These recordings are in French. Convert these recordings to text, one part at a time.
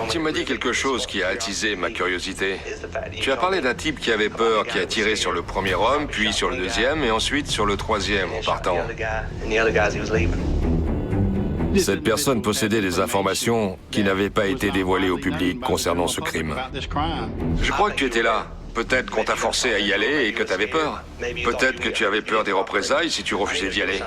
Tu m'as dit quelque chose qui a attisé ma curiosité. Tu as parlé d'un type qui avait peur, qui a tiré sur le premier homme, puis sur le deuxième, et ensuite sur le troisième en partant. Cette personne possédait des informations qui n'avaient pas été dévoilées au public concernant ce crime. Je crois que tu étais là. Peut-être qu'on t'a forcé à y aller et que tu avais peur. Peut-être que tu avais peur des représailles si tu refusais d'y aller.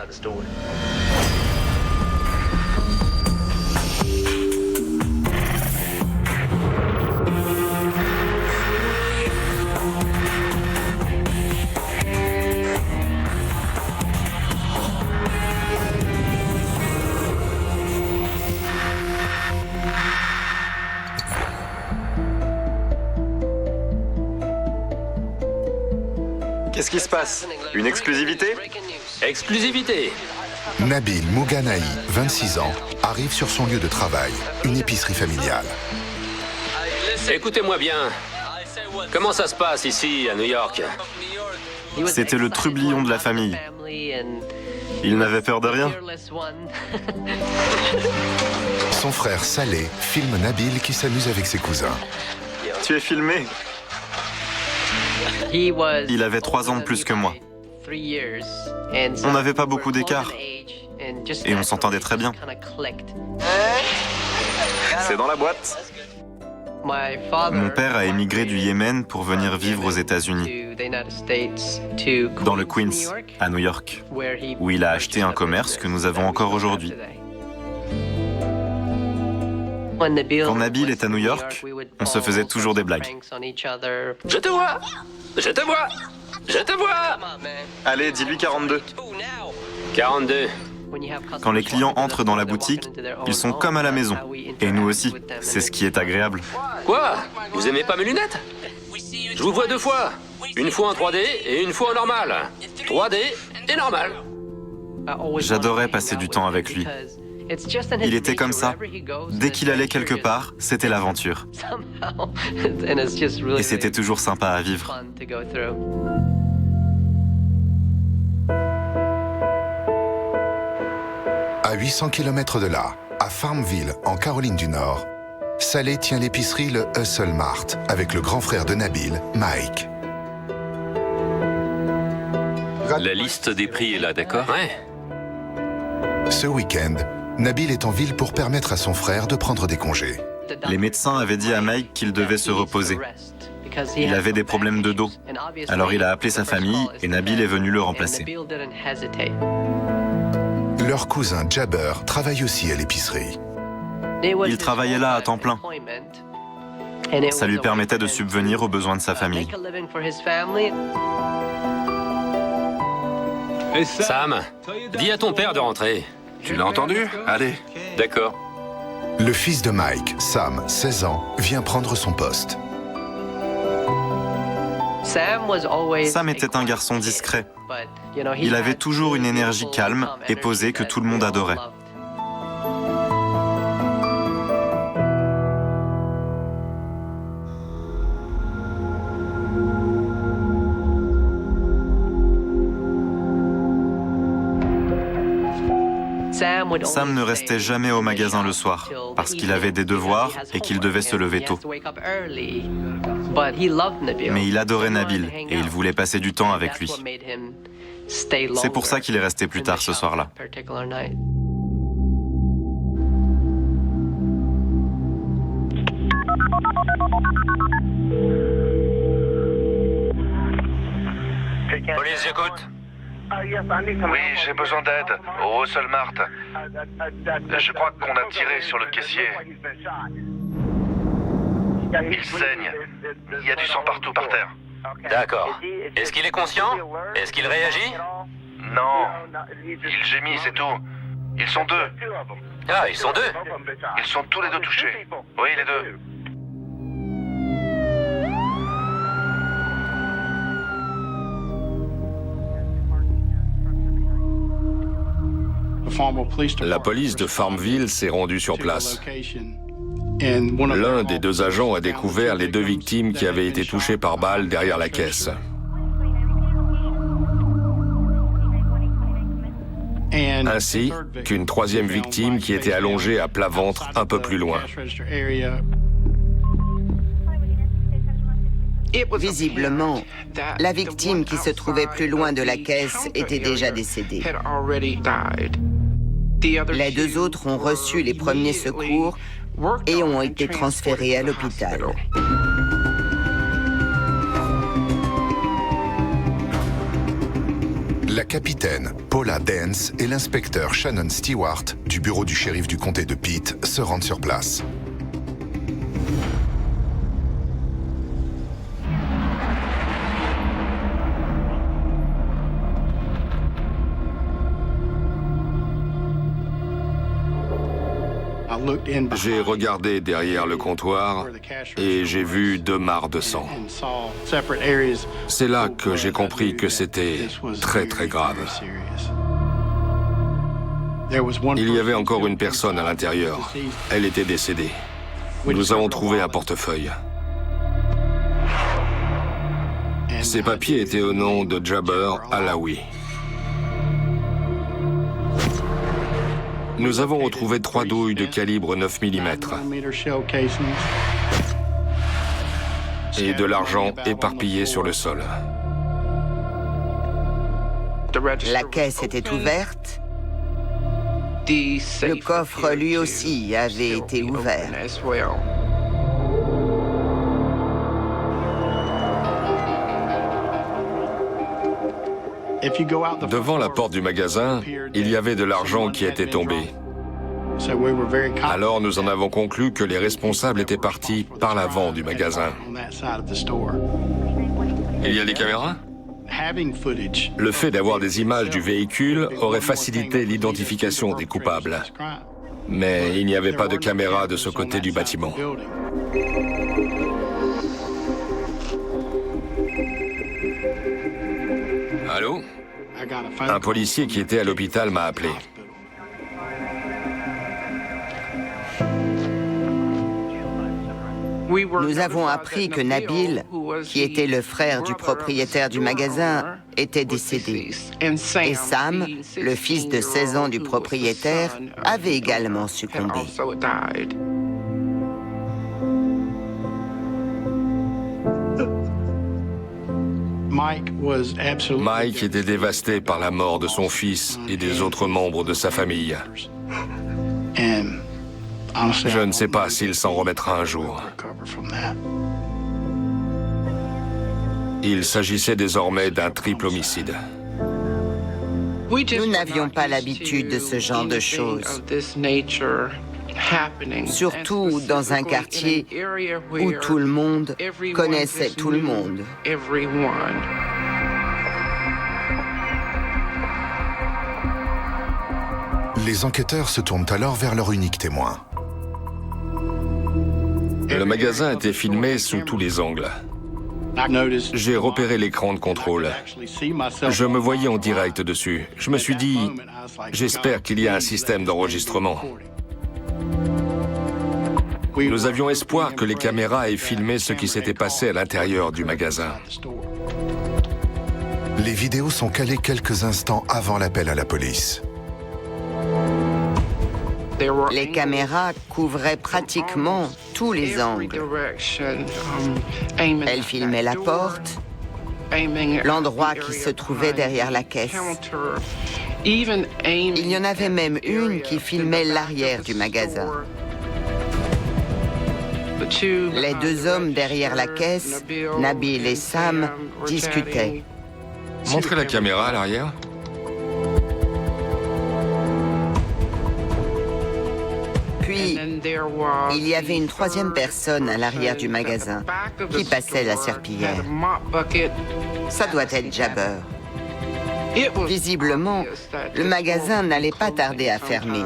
Qu'est-ce qui se passe? Une exclusivité? Exclusivité. Nabil Mouganaï, 26 ans, arrive sur son lieu de travail, une épicerie familiale. Écoutez-moi bien. Comment ça se passe ici, à New York? C'était le trublion de la famille. Il n'avait peur de rien. Son frère Saleh filme Nabil qui s'amuse avec ses cousins. Tu es filmé. Il avait 3 ans de plus que moi. On n'avait pas beaucoup d'écart. Et on s'entendait très bien. C'est dans la boîte. Mon père a émigré du Yémen pour venir vivre aux États-Unis, dans le Queens, à New York, où il a acheté un commerce que nous avons encore aujourd'hui. Quand Nabil est à New York, on se faisait toujours des blagues. Je te vois! Je te vois! Je te vois! Allez, dis-lui 42. 42. Quand les clients entrent dans la boutique, ils sont comme à la maison. Et nous aussi. C'est ce qui est agréable. Quoi? Vous aimez pas mes lunettes? Je vous vois 2 fois. Une fois en 3D et une fois en normal. 3D et normal. J'adorais passer du temps avec lui. Il était comme ça. Dès qu'il allait quelque part, c'était l'aventure. Et c'était toujours sympa à vivre. À 800 km de là, à Farmville, en Caroline du Nord, Saleh tient l'épicerie le Hustle Mart avec le grand frère de Nabil, Mike. La liste des prix est là, d'accord? Ouais. Ce week-end, Nabil est en ville pour permettre à son frère de prendre des congés. Les médecins avaient dit à Mike qu'il devait se reposer. Il avait des problèmes de dos. Alors il a appelé sa famille et Nabil est venu le remplacer. Leur cousin Jabber travaille aussi à l'épicerie. Il travaillait là à temps plein. Ça lui permettait de subvenir aux besoins de sa famille. Sam, dis à ton père de rentrer. Tu l'as entendu? Allez. D'accord. Le fils de Mike, Sam, 16 ans, vient prendre son poste. Sam était un garçon discret. Il avait toujours une énergie calme et posée que tout le monde adorait. Sam ne restait jamais au magasin le soir parce qu'il avait des devoirs et qu'il devait se lever tôt. Mais il adorait Nabil et il voulait passer du temps avec lui. C'est pour ça qu'il est resté plus tard ce soir-là. Police, j'écoute. Oui, j'ai besoin d'aide, au Hustle Mart. Je crois qu'on a tiré sur le caissier. Il saigne. Il y a du sang partout par terre. D'accord. Est-ce qu'il est conscient? Est-ce qu'il réagit? Non, il gémit, c'est tout. Ils sont 2. Ah, ils sont 2. Ils sont tous les 2 touchés. Oui, les 2. La police de Farmville s'est rendue sur place. L'un des 2 agents a découvert les 2 victimes qui avaient été touchées par balle derrière la caisse. ainsi qu'une troisième victime qui était allongée à plat ventre un peu plus loin. Visiblement, la victime qui se trouvait plus loin de la caisse était déjà décédée. Les deux autres ont reçu les premiers secours et ont été transférés à l'hôpital. La capitaine Paula Dance et l'inspecteur Shannon Stewart du bureau du shérif du comté de Pitt se rendent sur place. J'ai regardé derrière le comptoir et j'ai vu 2 mares de sang. C'est là que j'ai compris que c'était très très grave. Il y avait encore une personne à l'intérieur. Elle était décédée. Nous avons trouvé un portefeuille. Ses papiers étaient au nom de Jabber Alaoui. Nous avons retrouvé 3 douilles de calibre 9 mm et de l'argent éparpillé sur le sol. La caisse était ouverte. Le coffre, lui aussi, avait été ouvert. Devant la porte du magasin, il y avait de l'argent qui était tombé. Alors nous en avons conclu que les responsables étaient partis par l'avant du magasin. Il y a des caméras ? Le fait d'avoir des images du véhicule aurait facilité l'identification des coupables. Mais il n'y avait pas de caméra de ce côté du bâtiment. Allô ? Un policier qui était à l'hôpital m'a appelé. Nous avons appris que Nabil, qui était le frère du propriétaire du magasin, était décédé. Et Sam, le fils de 16 ans du propriétaire, avait également succombé. Mike était dévasté par la mort de son fils et des autres membres de sa famille. Je ne sais pas s'il s'en remettra un jour. Il s'agissait désormais d'un triple homicide. Nous n'avions pas l'habitude de ce genre de choses. Surtout dans un quartier où tout le monde connaissait tout le monde. Les enquêteurs se tournent alors vers leur unique témoin. Le magasin était filmé sous tous les angles. J'ai repéré l'écran de contrôle. Je me voyais en direct dessus. Je me suis dit, j'espère qu'il y a un système d'enregistrement. Nous avions espoir que les caméras aient filmé ce qui s'était passé à l'intérieur du magasin. Les vidéos sont calées quelques instants avant l'appel à la police. Les caméras couvraient pratiquement tous les angles. Elles filmaient la porte, l'endroit qui se trouvait derrière la caisse. Il y en avait même une qui filmait l'arrière du magasin. Les 2 hommes derrière la caisse, Nabil et Sam, discutaient. Montrez la caméra à l'arrière. Puis, il y avait une 3e personne à l'arrière du magasin qui passait la serpillière. Ça doit être Jabber. Visiblement, le magasin n'allait pas tarder à fermer.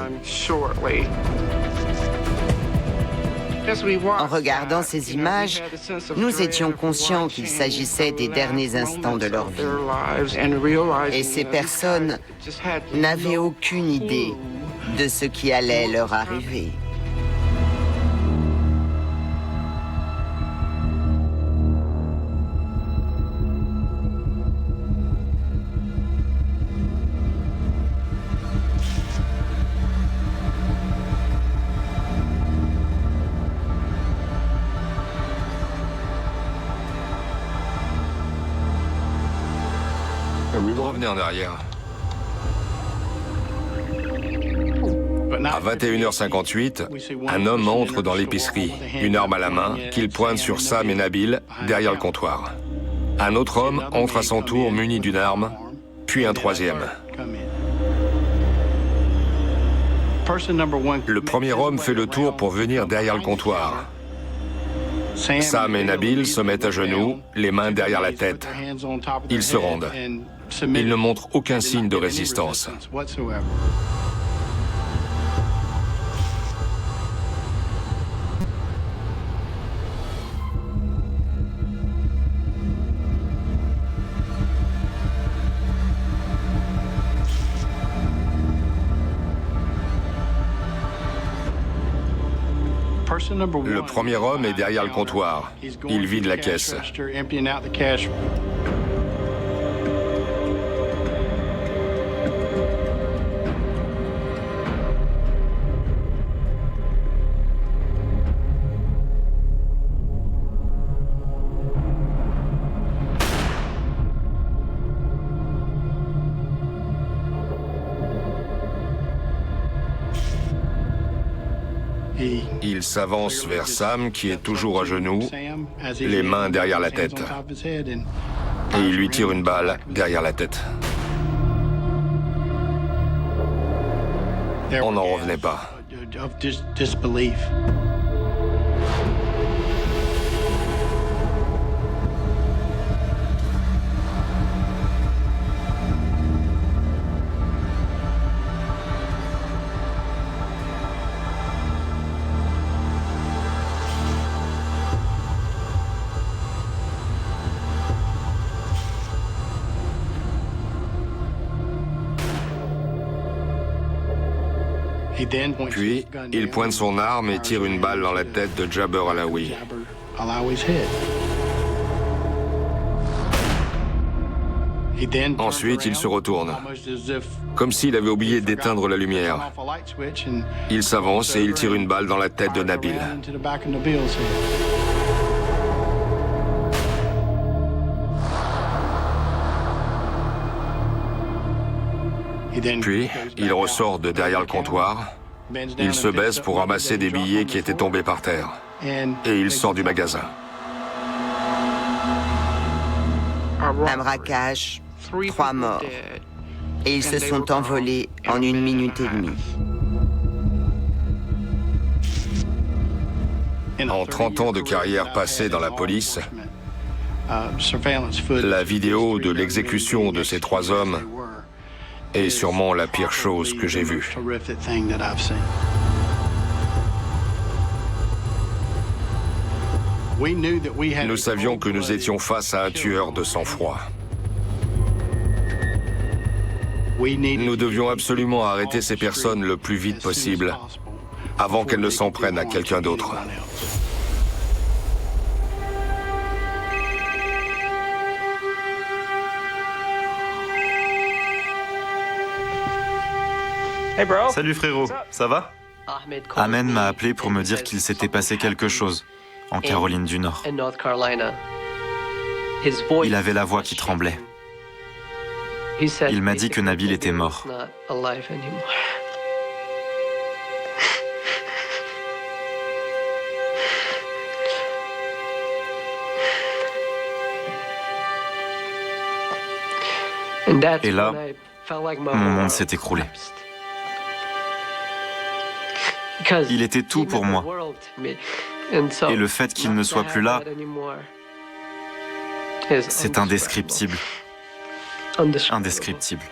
En regardant ces images, nous étions conscients qu'il s'agissait des derniers instants de leur vie. Et ces personnes n'avaient aucune idée de ce qui allait leur arriver. Revenez en arrière. À 21h58, un homme entre dans l'épicerie, une arme à la main, qu'il pointe sur Sam et Nabil, derrière le comptoir. Un autre homme entre à son tour muni d'une arme, puis un troisième. Le premier homme fait le tour pour venir derrière le comptoir. Sam et Nabil se mettent à genoux, les mains derrière la tête. Ils se rendent. Ils ne montrent aucun signe de résistance. Le premier homme est derrière le comptoir. Il vide la caisse. Il s'avance vers Sam, qui est toujours à genoux, les mains derrière la tête. Et il lui tire une balle derrière la tête. On n'en revenait pas. Puis, il pointe son arme et tire une balle dans la tête de Jabber Alaoui. Ensuite, il se retourne, comme s'il avait oublié d'éteindre la lumière. Il s'avance et il tire une balle dans la tête de Nabil. Puis, il ressort de derrière le comptoir. Il se baisse pour ramasser des billets qui étaient tombés par terre. Et il sort du magasin. Un braquage, 3 morts. Et ils se sont envolés en 1 minute et demie. En 30 ans de carrière passée dans la police, la vidéo de l'exécution de ces 3 hommes est sûrement la pire chose que j'ai vue. Nous savions que nous étions face à un tueur de sang-froid. Nous devions absolument arrêter ces personnes le plus vite possible, avant qu'elles ne s'en prennent à quelqu'un d'autre. Salut frérot, ça va? Ahmed m'a appelé pour me dire qu'il s'était passé quelque chose en Caroline du Nord. Il avait la voix qui tremblait. Il m'a dit que Nabil était mort. Et là, mon monde s'est écroulé. Il était tout pour moi. Et le fait qu'il ne soit plus là, c'est indescriptible. Indescriptible.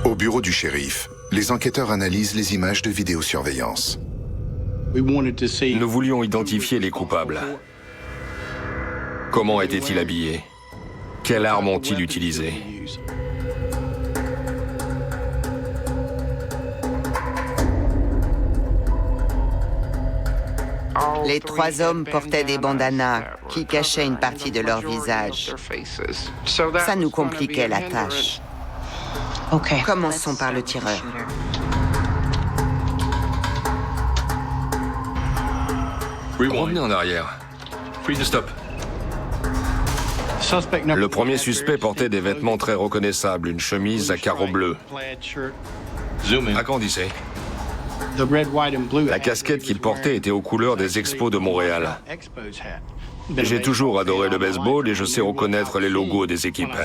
Au bureau du shérif, les enquêteurs analysent les images de vidéosurveillance. Nous voulions identifier les coupables. Comment étaient-ils habillés? Quelle arme ont-ils utilisée? Les 3 hommes portaient des bandanas qui cachaient une partie de leur visage. Ça nous compliquait la tâche. Commençons par le tireur. Revenez en arrière. Stop. Le premier suspect portait des vêtements très reconnaissables, une chemise à carreaux bleus. Agrandissez. La casquette qu'il portait était aux couleurs des Expos de Montréal. J'ai toujours adoré le baseball et je sais reconnaître les logos des équipes.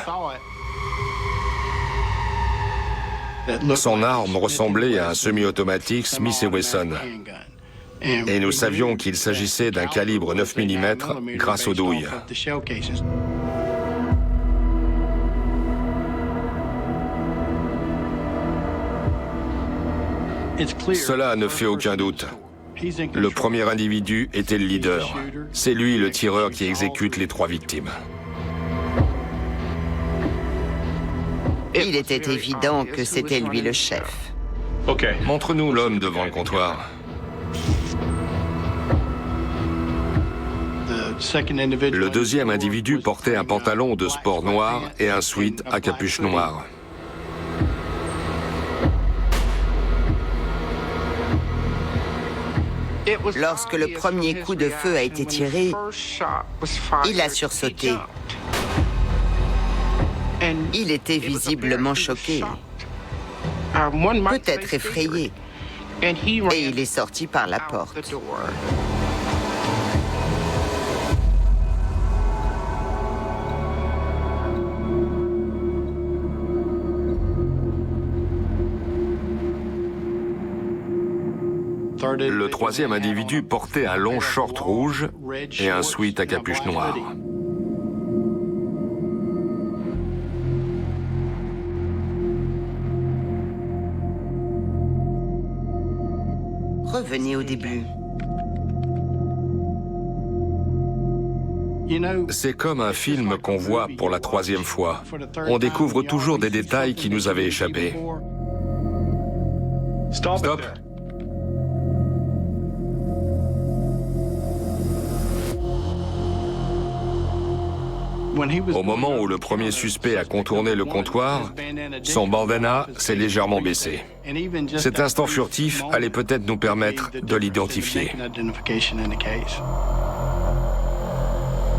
Son arme ressemblait à un semi-automatique Smith & Wesson. Et nous savions qu'il s'agissait d'un calibre 9 mm grâce aux douilles. Cela ne fait aucun doute. Le premier individu était le leader. C'est lui le tireur qui exécute les 3 victimes. Il était évident que c'était lui le chef. Montre-nous l'homme devant le comptoir. Le deuxième individu portait un pantalon de sport noir et un sweat à capuche noire. Lorsque le premier coup de feu a été tiré, il a sursauté. Il était visiblement choqué, peut-être effrayé, et il est sorti par la porte. Le troisième individu portait un long short rouge et un sweat à capuche noire. Revenez au début. C'est comme un film qu'on voit pour la 3e fois. On découvre toujours des détails qui nous avaient échappé. Stop. Au moment où le premier suspect a contourné le comptoir, son bandana s'est légèrement baissé. Cet instant furtif allait peut-être nous permettre de l'identifier.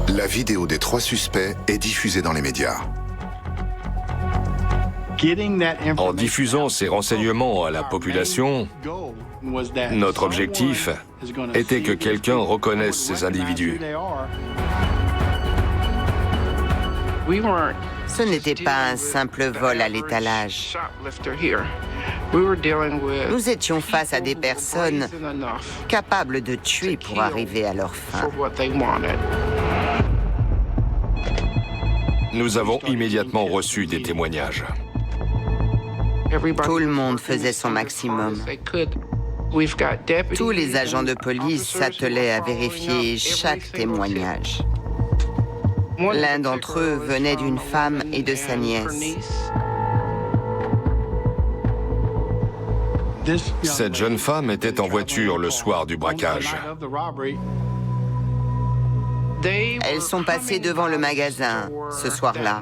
La vidéo des 3 suspects est diffusée dans les médias. En diffusant ces renseignements à la population, notre objectif était que quelqu'un reconnaisse ces individus. Ce n'était pas un simple vol à l'étalage. Nous étions face à des personnes capables de tuer pour arriver à leur fin. Nous avons immédiatement reçu des témoignages. Tout le monde faisait son maximum. Tous les agents de police s'attelaient à vérifier chaque témoignage. L'un d'entre eux venait d'une femme et de sa nièce. Cette jeune femme était en voiture le soir du braquage. Elles sont passées devant le magasin ce soir-là.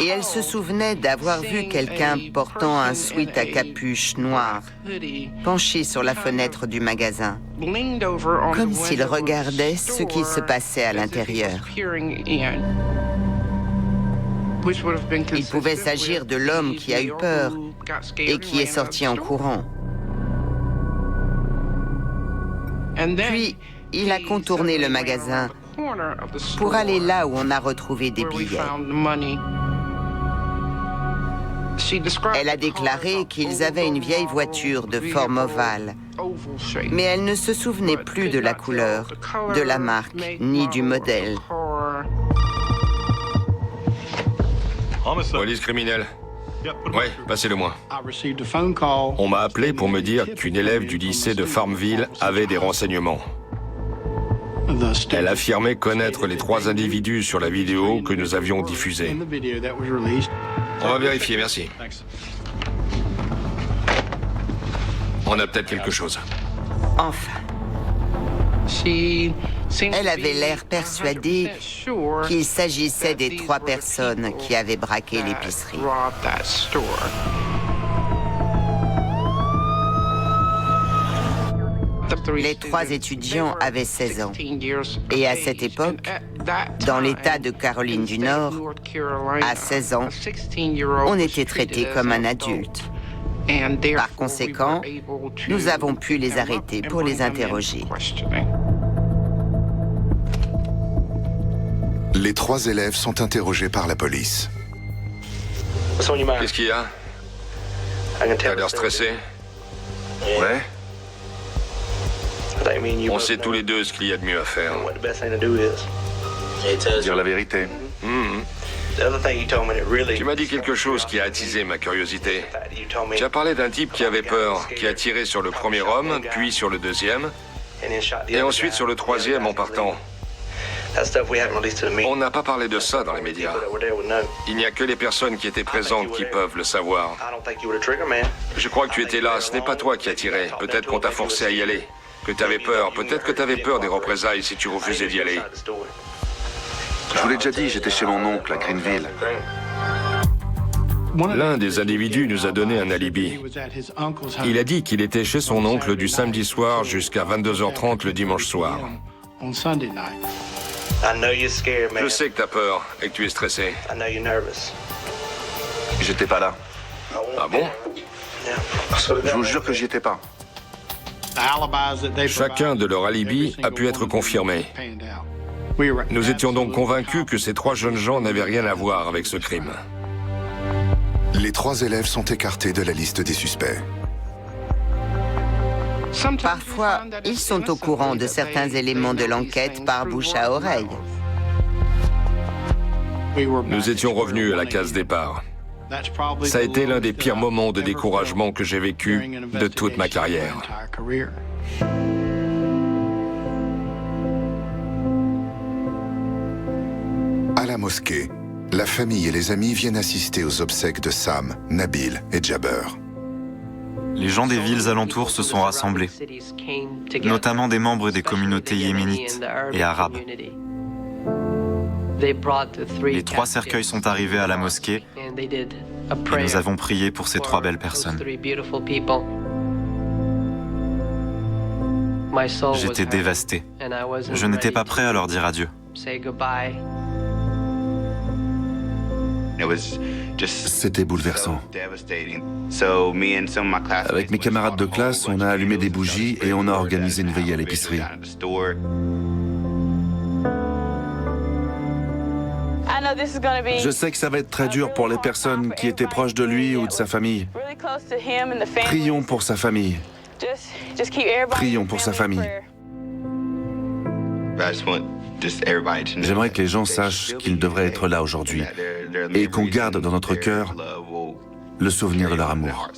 Et elle se souvenait d'avoir vu quelqu'un portant un sweat à capuche noire, penché sur la fenêtre du magasin, comme s'il regardait ce qui se passait à l'intérieur. Il pouvait s'agir de l'homme qui a eu peur et qui est sorti en courant. Puis, il a contourné le magasin pour aller là où on a retrouvé des billets. Elle a déclaré qu'ils avaient une vieille voiture de forme ovale, mais elle ne se souvenait plus de la couleur, de la marque, ni du modèle. Police criminelle. Oui, passez-le-moi. On m'a appelé pour me dire qu'une élève du lycée de Farmville avait des renseignements. Elle affirmait connaître les 3 individus sur la vidéo que nous avions diffusée. On va vérifier, merci. On a peut-être quelque chose. Enfin. Elle avait l'air persuadée qu'il s'agissait des 3 personnes qui avaient braqué l'épicerie. Les 3 étudiants avaient 16 ans. Et à cette époque, dans l'État de Caroline du Nord, à 16 ans, on était traité comme un adulte. Par conséquent, nous avons pu les arrêter pour les interroger. Les 3 élèves sont interrogés par la police. Qu'est-ce qu'il y a? T'as l'air stressé? Ouais. On sait tous les deux ce qu'il y a de mieux à faire. Dire la vérité. Tu m'as dit quelque chose qui a attisé ma curiosité. Tu as parlé d'un type qui avait peur, qui a tiré sur le premier homme, puis sur le deuxième, et ensuite sur le troisième en partant. On n'a pas parlé de ça dans les médias. Il n'y a que les personnes qui étaient présentes qui peuvent le savoir. Je crois que tu étais là, ce n'est pas toi qui as tiré. Peut-être qu'on t'a forcé à y aller. Que tu avais peur, peut-être que tu avais peur des représailles si tu refusais d'y aller. Je vous l'ai déjà dit, j'étais chez mon oncle à Greenville. L'un des individus nous a donné un alibi. Il a dit qu'il était chez son oncle du samedi soir jusqu'à 22h30 le dimanche soir. Je sais que t'as peur et que tu es stressé. J'étais pas là. Ah bon? Je vous jure que j'y étais pas. Chacun de leurs alibis a pu être confirmé. Nous étions donc convaincus que ces 3 jeunes gens n'avaient rien à voir avec ce crime. Les 3 élèves sont écartés de la liste des suspects. Parfois, ils sont au courant de certains éléments de l'enquête par bouche à oreille. Nous étions revenus à la case départ. Ça a été l'un des pires moments de découragement que j'ai vécu de toute ma carrière. À la mosquée, la famille et les amis viennent assister aux obsèques de Sam, Nabil et Jabber. Les gens des villes alentours se sont rassemblés, notamment des membres des communautés yéménites et arabes. Les 3 cercueils sont arrivés à la mosquée et nous avons prié pour ces 3 belles personnes. J'étais dévasté. Je n'étais pas prêt à leur dire adieu. C'était bouleversant. Avec mes camarades de classe, on a allumé des bougies et on a organisé une veillée à l'épicerie. Je sais que ça va être très dur pour les personnes qui étaient proches de lui ou de sa famille. Prions pour sa famille. Prions pour sa famille. J'aimerais que les gens sachent qu'ils devraient être là aujourd'hui et qu'on garde dans notre cœur le souvenir de leur amour.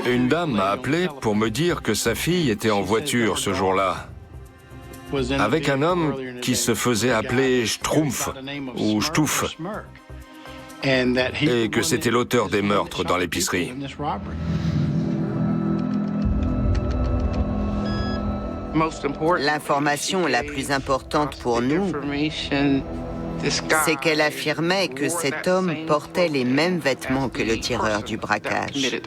Une dame m'a appelé pour me dire que sa fille était en voiture ce jour-là, avec un homme qui se faisait appeler Schtroumpf ou Schtouff, et que c'était l'auteur des meurtres dans l'épicerie. L'information la plus importante pour nous, c'est qu'elle affirmait que cet homme portait les mêmes vêtements que le tireur du braquage.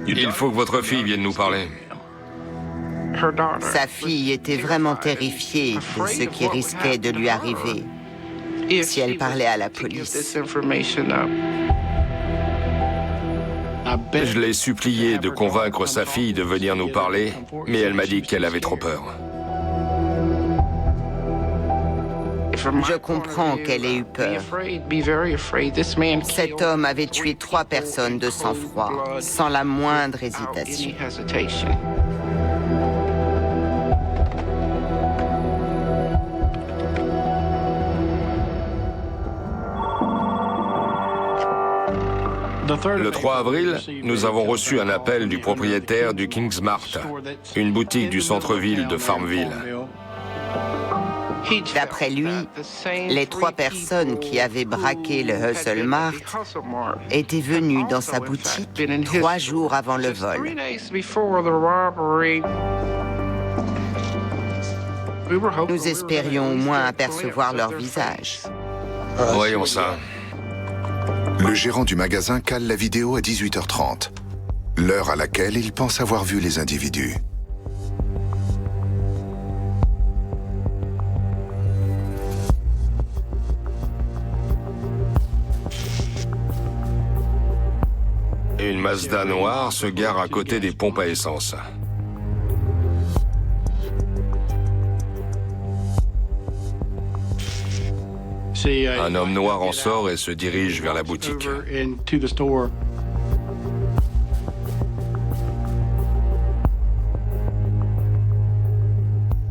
Il faut que votre fille vienne nous parler. Sa fille était vraiment terrifiée de ce qui risquait de lui arriver si elle parlait à la police. Je l'ai supplié de convaincre sa fille de venir nous parler, mais elle m'a dit qu'elle avait trop peur. Je comprends qu'elle ait eu peur. Cet homme avait tué 3 personnes de sang-froid, sans la moindre hésitation. Le 3 avril, nous avons reçu un appel du propriétaire du Kingsmart, une boutique du centre-ville de Farmville. D'après lui, les 3 personnes qui avaient braqué le Hustle Mart étaient venues dans sa boutique 3 jours avant le vol. Nous espérions au moins apercevoir leur visage. Voyons ça. Le gérant du magasin cale la vidéo à 18h30, l'heure à laquelle il pense avoir vu les individus. Une Mazda noire se gare à côté des pompes à essence. Un homme noir en sort et se dirige vers la boutique.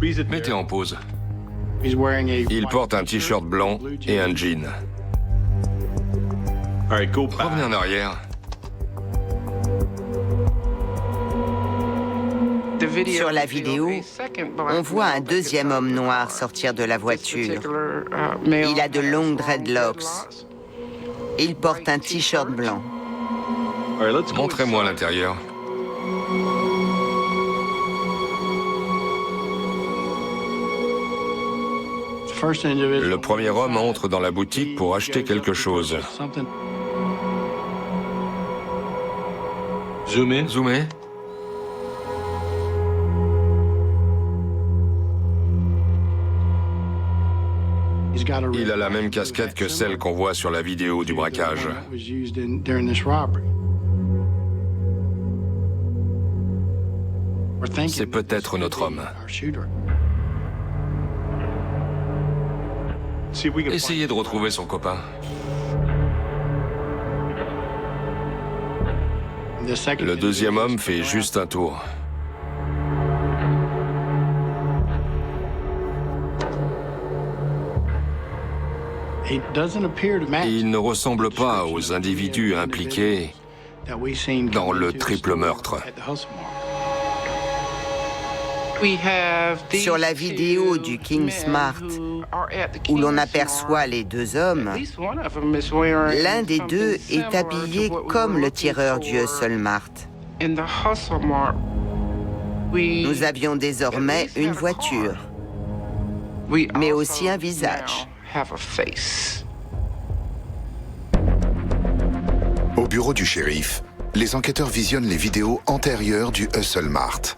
Mettez en pause. Il porte un t-shirt blanc et un jean. Revenez en arrière. Sur la vidéo, on voit un deuxième homme noir sortir de la voiture. Il a de longues dreadlocks. Il porte un t-shirt blanc. Montrez-moi l'intérieur. Le premier homme entre dans la boutique pour acheter quelque chose. Zoomez. Il a la même casquette que celle qu'on voit sur la vidéo du braquage. C'est peut-être notre homme. Essayez de retrouver son copain. Le deuxième homme fait juste un tour. Il ne ressemble pas aux individus impliqués dans le triple meurtre. Sur la vidéo du King Smart, où l'on aperçoit les deux hommes, l'un des deux est habillé comme le tireur du Hustle Mart. Nous avions désormais une voiture, mais aussi un visage. Au bureau du shérif, les enquêteurs visionnent les vidéos antérieures du Hustle Mart.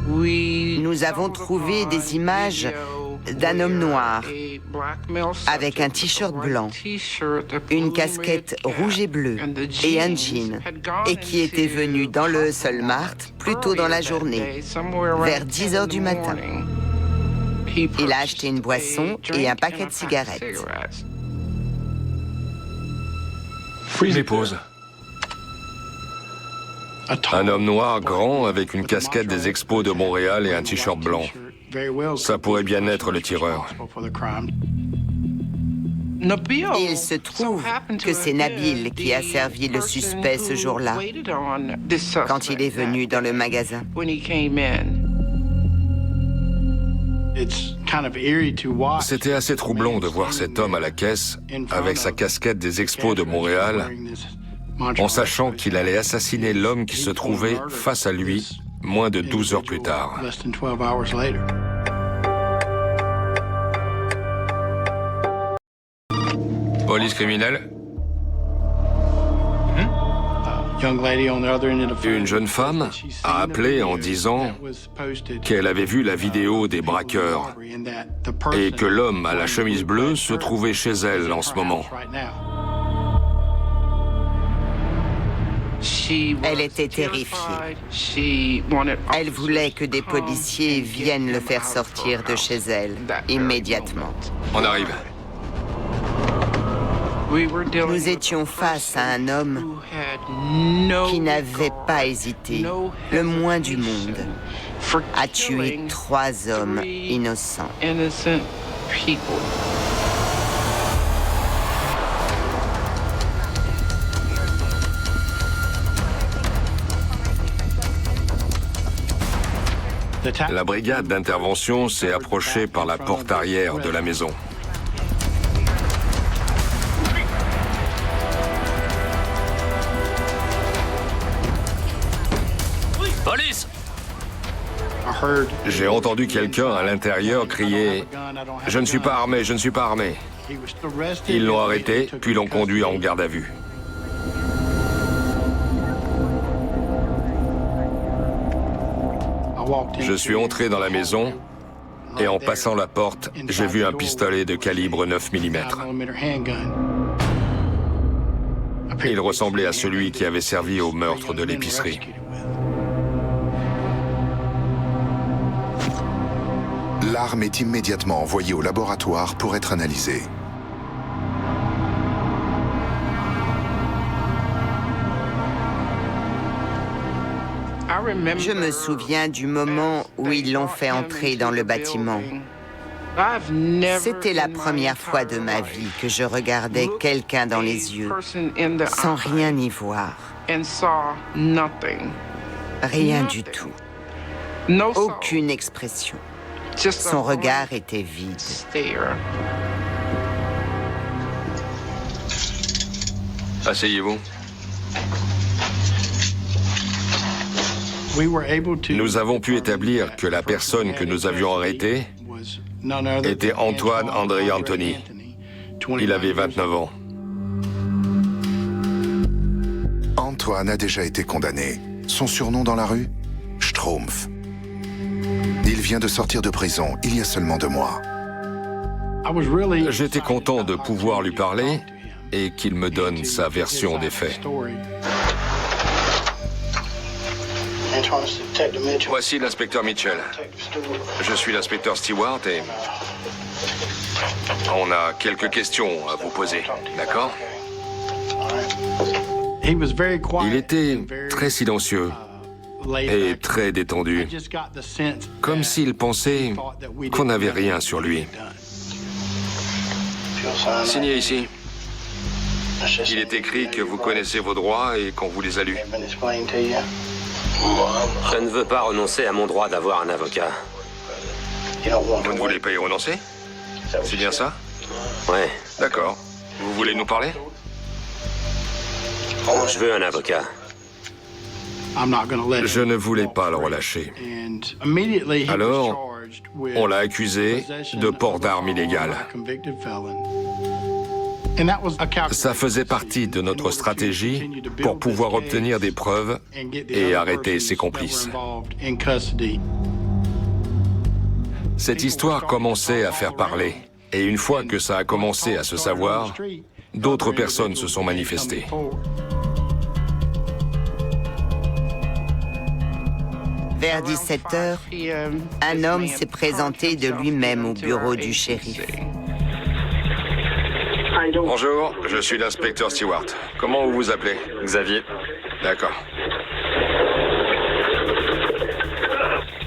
Nous avons trouvé des images d'un homme noir avec un t-shirt blanc, une casquette rouge et bleue et un jean, et qui était venu dans le Hustle Mart plus tôt dans la journée, vers 10 h du matin. Il a acheté une boisson et un paquet de cigarettes. Les pauses. Un homme noir grand avec une casquette des expos de Montréal et un t-shirt blanc. Ça pourrait bien être le tireur. Il se trouve que c'est Nabil qui a servi le suspect ce jour-là, quand il est venu dans le magasin. C'était assez troublant de voir cet homme à la caisse avec sa casquette des expos de Montréal, en sachant qu'il allait assassiner l'homme qui se trouvait face à lui moins de 12 heures plus tard. Police criminelle. Une jeune femme a appelé en disant qu'elle avait vu la vidéo des braqueurs et que l'homme à la chemise bleue se trouvait chez elle en ce moment. Elle était terrifiée. Elle voulait que des policiers viennent le faire sortir de chez elle immédiatement. On arrive. Nous étions face à un homme qui n'avait pas hésité, le moins du monde, à tuer 3 hommes innocents. La brigade d'intervention s'est approchée par la porte arrière de la maison. Police! J'ai entendu quelqu'un à l'intérieur crier « Je ne suis pas armé, je ne suis pas armé ». Ils l'ont arrêté, puis l'ont conduit en garde à vue. Je suis entré dans la maison et en passant la porte, j'ai vu un pistolet de calibre 9 mm. Il ressemblait à celui qui avait servi au meurtre de l'épicerie. L'arme est immédiatement envoyée au laboratoire pour être analysée. Je me souviens du moment où ils l'ont fait entrer dans le bâtiment. C'était la première fois de ma vie que je regardais quelqu'un dans les yeux, sans rien y voir. Rien du tout. Aucune expression. Son regard était vide. Asseyez-vous. Nous avons pu établir que la personne que nous avions arrêtée était Antoine André Anthony. Il avait 29 ans. Antoine a déjà été condamné. Son surnom dans la rue? Schtroumpf. Il vient de sortir de prison il y a seulement 2 mois. J'étais content de pouvoir lui parler et qu'il me donne sa version des faits. Voici l'inspecteur Mitchell. Je suis l'inspecteur Stewart et on a quelques questions à vous poser, d'accord? Il était très silencieux et très détendu, comme s'il pensait qu'on n'avait rien sur lui. Signez ici. Il est écrit que vous connaissez vos droits et qu'on vous les a lus. Je ne veux pas renoncer à mon droit d'avoir un avocat. Vous ne voulez pas y renoncer? C'est bien ça? Ouais. D'accord. Vous voulez nous parler? Je veux un avocat. Je ne voulais pas le relâcher. Alors, on l'a accusé de port d'armes illégales. Ça faisait partie de notre stratégie pour pouvoir obtenir des preuves et arrêter ses complices. Cette histoire commençait à faire parler. Et une fois que ça a commencé à se savoir, d'autres personnes se sont manifestées. Vers 17h, un homme s'est présenté de lui-même au bureau du shérif. Bonjour, je suis l'inspecteur Stewart. Comment vous vous appelez? Xavier. D'accord.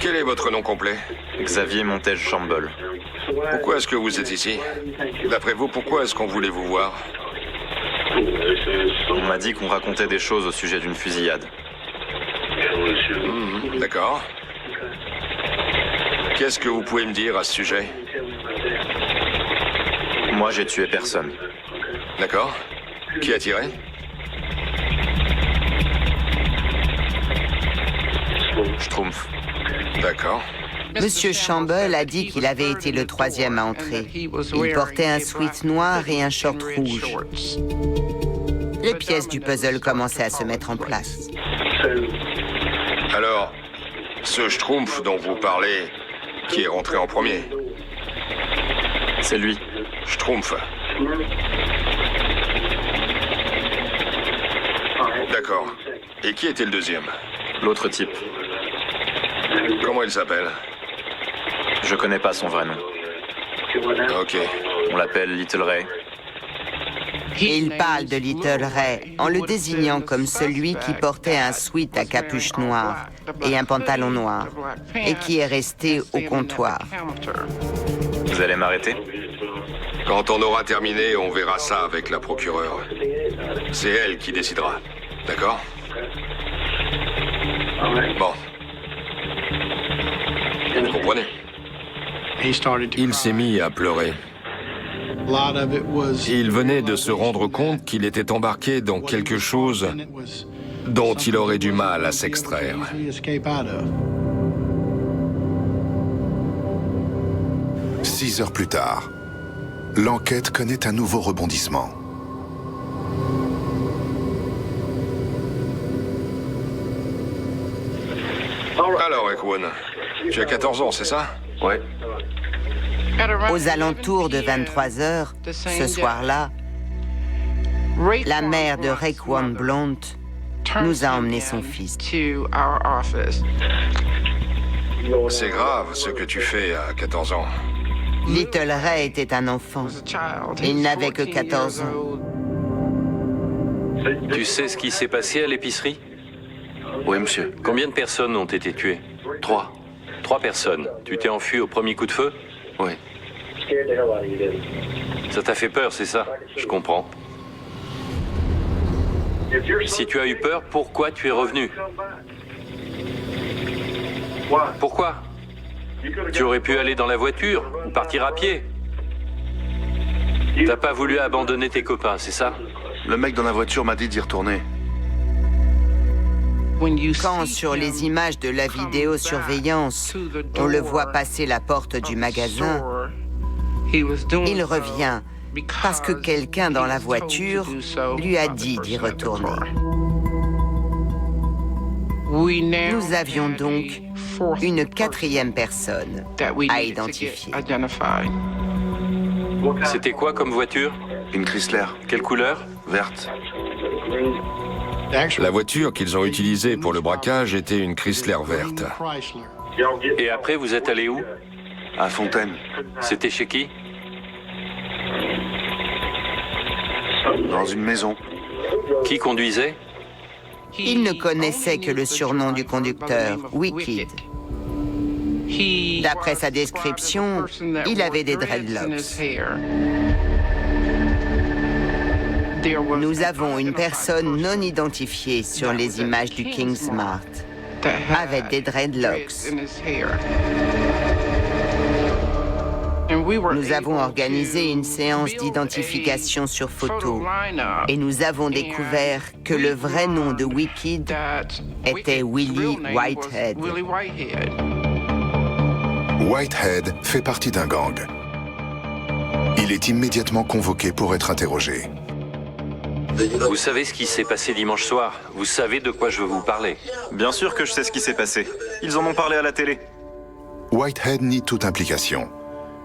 Quel est votre nom complet? Xavier Montège-Chambol. Pourquoi est-ce que vous êtes ici? D'après vous, pourquoi est-ce qu'on voulait vous voir? On m'a dit qu'on racontait des choses au sujet d'une fusillade. D'accord. Qu'est-ce que vous pouvez me dire à ce sujet? Moi, j'ai tué personne. D'accord. Qui a tiré? Schtroumpf. D'accord. Monsieur Chambol a dit qu'il avait été le 3e à entrer. Il portait un sweat noir et un short rouge. Les pièces du puzzle commençaient à se mettre en place. Alors, ce Schtroumpf dont vous parlez, qui est rentré en premier? C'est lui. Schtroumpf. D'accord. Et qui était le deuxième? L'autre type. Comment il s'appelle? Je connais pas son vrai nom. Ok. On l'appelle Little Ray. Et il parle de Little Ray en le désignant comme celui qui portait un sweat à capuche noire et un pantalon noir et qui est resté au comptoir. Vous allez m'arrêter? Quand on aura terminé, on verra ça avec la procureure. C'est elle qui décidera. D'accord? Bon. Vous comprenez? Il s'est mis à pleurer. Il venait de se rendre compte qu'il était embarqué dans quelque chose dont il aurait du mal à s'extraire. 6 heures plus tard, l'enquête connaît un nouveau rebondissement. Alors, Ekwon, tu as 14 ans, c'est ça? Ouais. Aux alentours de 23 heures, ce soir-là, la mère de Raekwon Blount nous a emmené son fils. C'est grave ce que tu fais à 14 ans. Little Ray était un enfant. Il n'avait que 14 ans. Tu sais ce qui s'est passé à l'épicerie? Oui, monsieur. Combien de personnes ont été tuées? 3. 3 personnes. Tu t'es enfui au premier coup de feu? Oui. Ça t'a fait peur, c'est ça? Je comprends. Si tu as eu peur, pourquoi tu es revenu? Pourquoi? Tu aurais pu aller dans la voiture ou partir à pied. T'as pas voulu abandonner tes copains, c'est ça? Le mec dans la voiture m'a dit d'y retourner. Quand sur les images de la vidéosurveillance, on le voit passer la porte du magasin, il revient parce que quelqu'un dans la voiture lui a dit d'y retourner. Nous avions donc une 4e personne à identifier. C'était quoi comme voiture? Une Chrysler. Quelle couleur? Verte. La voiture qu'ils ont utilisée pour le braquage était une Chrysler verte. Et après, vous êtes allé où? À Fontaine. C'était chez qui? Dans une maison. Qui conduisait? Il ne connaissait que le surnom du conducteur, Wicked. D'après sa description, il avait des dreadlocks. Nous avons une personne non identifiée sur les images du King Smart, avec des dreadlocks. Nous avons organisé une séance d'identification sur photo et nous avons découvert que le vrai nom de Wicked était Willie Whitehead. Whitehead fait partie d'un gang. Il est immédiatement convoqué pour être interrogé. Vous savez ce qui s'est passé dimanche soir? Vous savez de quoi je veux vous parler? Bien sûr que je sais ce qui s'est passé. Ils en ont parlé à la télé. Whitehead nie toute implication.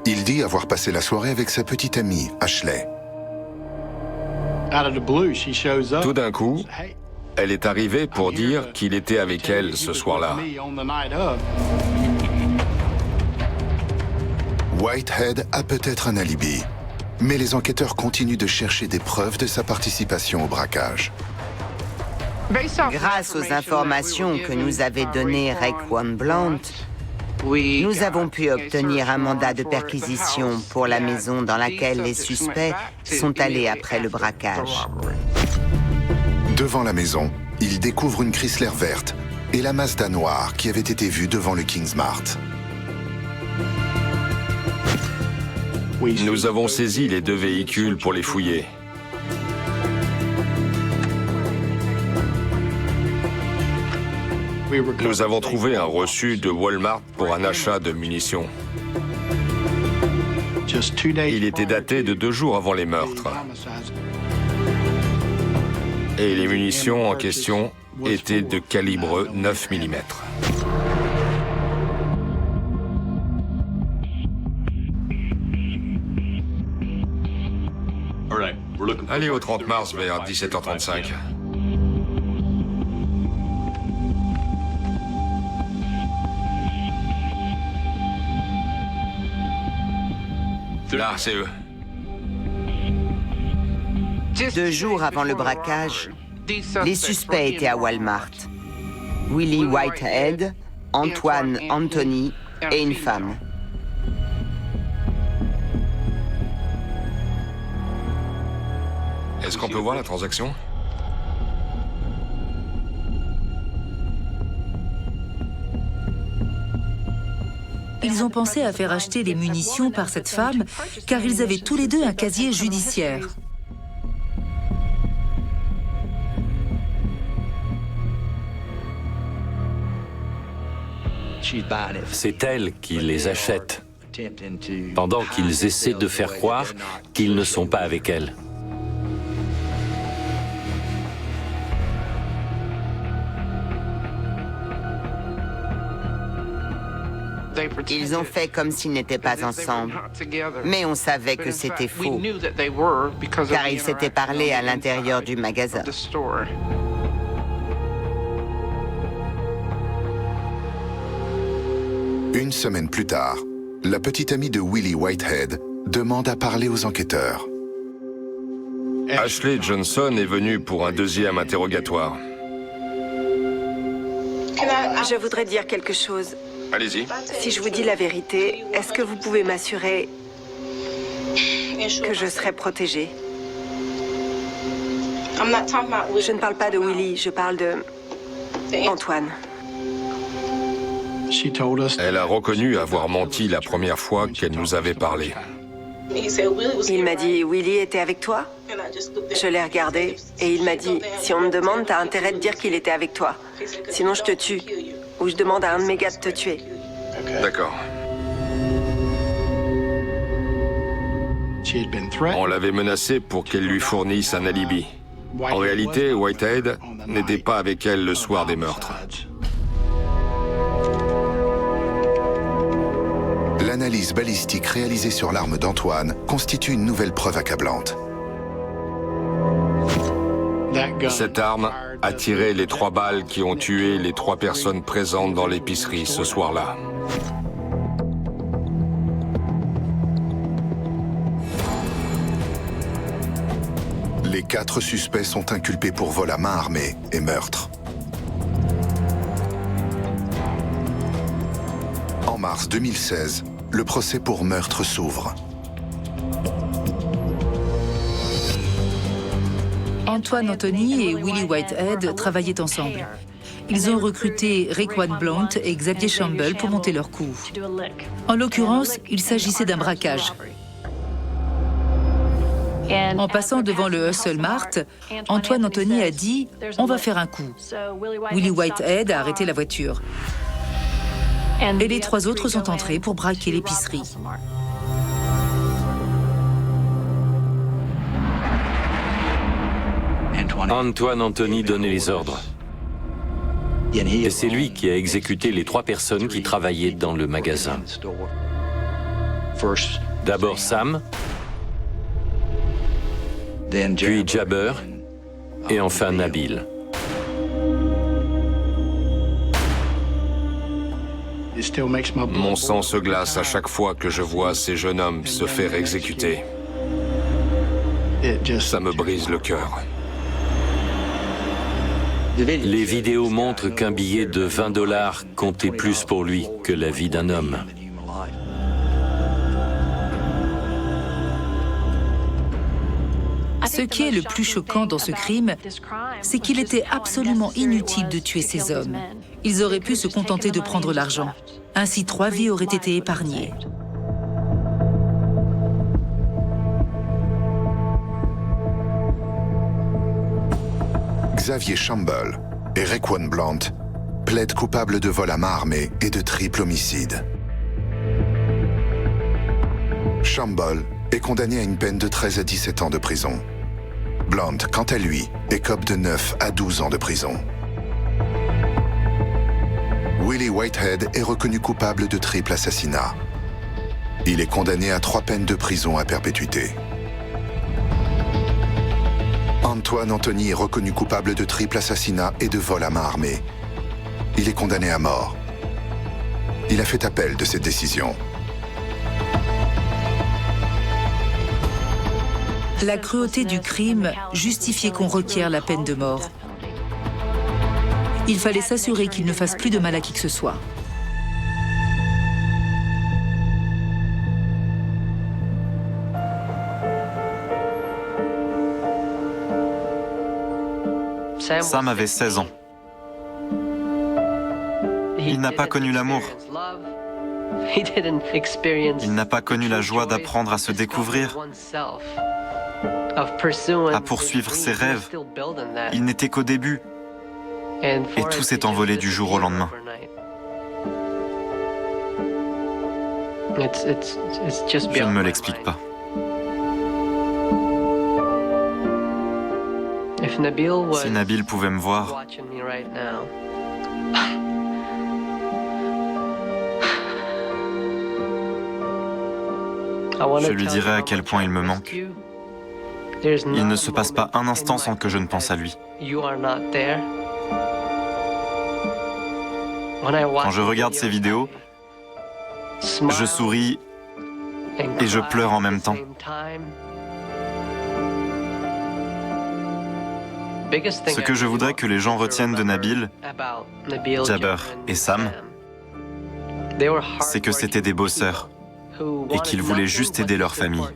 Il dit avoir passé la soirée avec sa petite amie, Ashley. Tout d'un coup, elle est arrivée pour dire qu'il était avec elle ce soir-là. Whitehead a peut-être un alibi, mais les enquêteurs continuent de chercher des preuves de sa participation au braquage. Grâce aux informations que nous avait données Raekwon Blount, nous avons pu obtenir un mandat de perquisition pour la maison dans laquelle les suspects sont allés après le braquage. Devant la maison, ils découvrent une Chrysler verte et la Mazda noire qui avait été vue devant le King Smart. Nous avons saisi les 2 véhicules pour les fouiller. Nous avons trouvé un reçu de Walmart pour un achat de munitions. Il était daté de 2 jours avant les meurtres. Et les munitions en question étaient de calibre 9 mm. Allez au 30 mars vers 17h35. Là, c'est eux. 2 jours avant le braquage, les suspects étaient à Walmart. Willie Whitehead, Antoine Anthony et une femme. Est-ce qu'on peut voir la transaction? Ils ont pensé à faire acheter des munitions par cette femme, car ils avaient tous les 2 un casier judiciaire. C'est elle qui les achète, pendant qu'ils essaient de faire croire qu'ils ne sont pas avec elle. Ils ont fait comme s'ils n'étaient pas ensemble. Mais on savait que c'était faux, car ils s'étaient parlé à l'intérieur du magasin. Une semaine plus tard, la petite amie de Willie Whitehead demande à parler aux enquêteurs. Ashley Johnson est venue pour un deuxième interrogatoire. Je voudrais dire quelque chose. Allez-y. Si je vous dis la vérité, est-ce que vous pouvez m'assurer que je serai protégée? Je ne parle pas de Willie, je parle de Antoine. Elle a reconnu avoir menti la première fois qu'elle nous avait parlé. Il m'a dit, Willie était avec toi? Je l'ai regardé et il m'a dit, si on me demande, t'as intérêt de dire qu'il était avec toi. Sinon je te tue. Ou je demande à un de mes gars de te tuer. D'accord. On l'avait menacée pour qu'elle lui fournisse un alibi. En réalité, Whitehead n'était pas avec elle le soir des meurtres. L'analyse balistique réalisée sur l'arme d'Antoine constitue une nouvelle preuve accablante. Cette arme a tiré les 3 balles qui ont tué les 3 personnes présentes dans l'épicerie ce soir-là. Les 4 suspects sont inculpés pour vol à main armée et meurtre. En mars 2016, le procès pour meurtre s'ouvre. Antoine Antony et Willie Whitehead travaillaient ensemble. Ils ont recruté Raekwon Blount et Xavier Shamble pour monter leur coup. En l'occurrence, il s'agissait d'un braquage. En passant devant le Hustle Mart, Antoine Antony a dit « On va faire un coup ». Willie Whitehead a arrêté la voiture. Et les 3 autres sont entrés pour braquer l'épicerie. Antoine Antony donnait les ordres. Et c'est lui qui a exécuté les 3 personnes qui travaillaient dans le magasin. D'abord Sam, puis Jabber, et enfin Nabil. Mon sang se glace à chaque fois que je vois ces jeunes hommes se faire exécuter. Ça me brise le cœur. Les vidéos montrent qu'un billet de 20 $ comptait plus pour lui que la vie d'un homme. Ce qui est le plus choquant dans ce crime, c'est qu'il était absolument inutile de tuer ces hommes. Ils auraient pu se contenter de prendre l'argent. Ainsi, 3 vies auraient été épargnées. Xavier Shamble et Raekwon Blount plaident coupables de vol à main armée et de triple homicide. Shamble est condamné à une peine de 13 à 17 ans de prison. Blount, quant à lui, écope de 9 à 12 ans de prison. Willie Whitehead est reconnu coupable de triple assassinat. Il est condamné à 3 peines de prison à perpétuité. Antoine Antony est reconnu coupable de triple assassinat et de vol à main armée. Il est condamné à mort. Il a fait appel de cette décision. La cruauté du crime justifiait qu'on requiert la peine de mort. Il fallait s'assurer qu'il ne fasse plus de mal à qui que ce soit. Sam avait 16 ans. Il n'a pas connu l'amour. Il n'a pas connu la joie d'apprendre à se découvrir, à poursuivre ses rêves. Il n'était qu'au début. Et tout s'est envolé du jour au lendemain. Je ne me l'explique pas. Si Nabil pouvait me voir, je lui dirais à quel point il me manque. Il ne se passe pas un instant sans que je ne pense à lui. Quand je regarde ses vidéos, je souris et je pleure en même temps. Ce que je voudrais que les gens retiennent de Nabil, Jabber et Sam, c'est que c'était des bosseurs et qu'ils voulaient juste aider leur famille.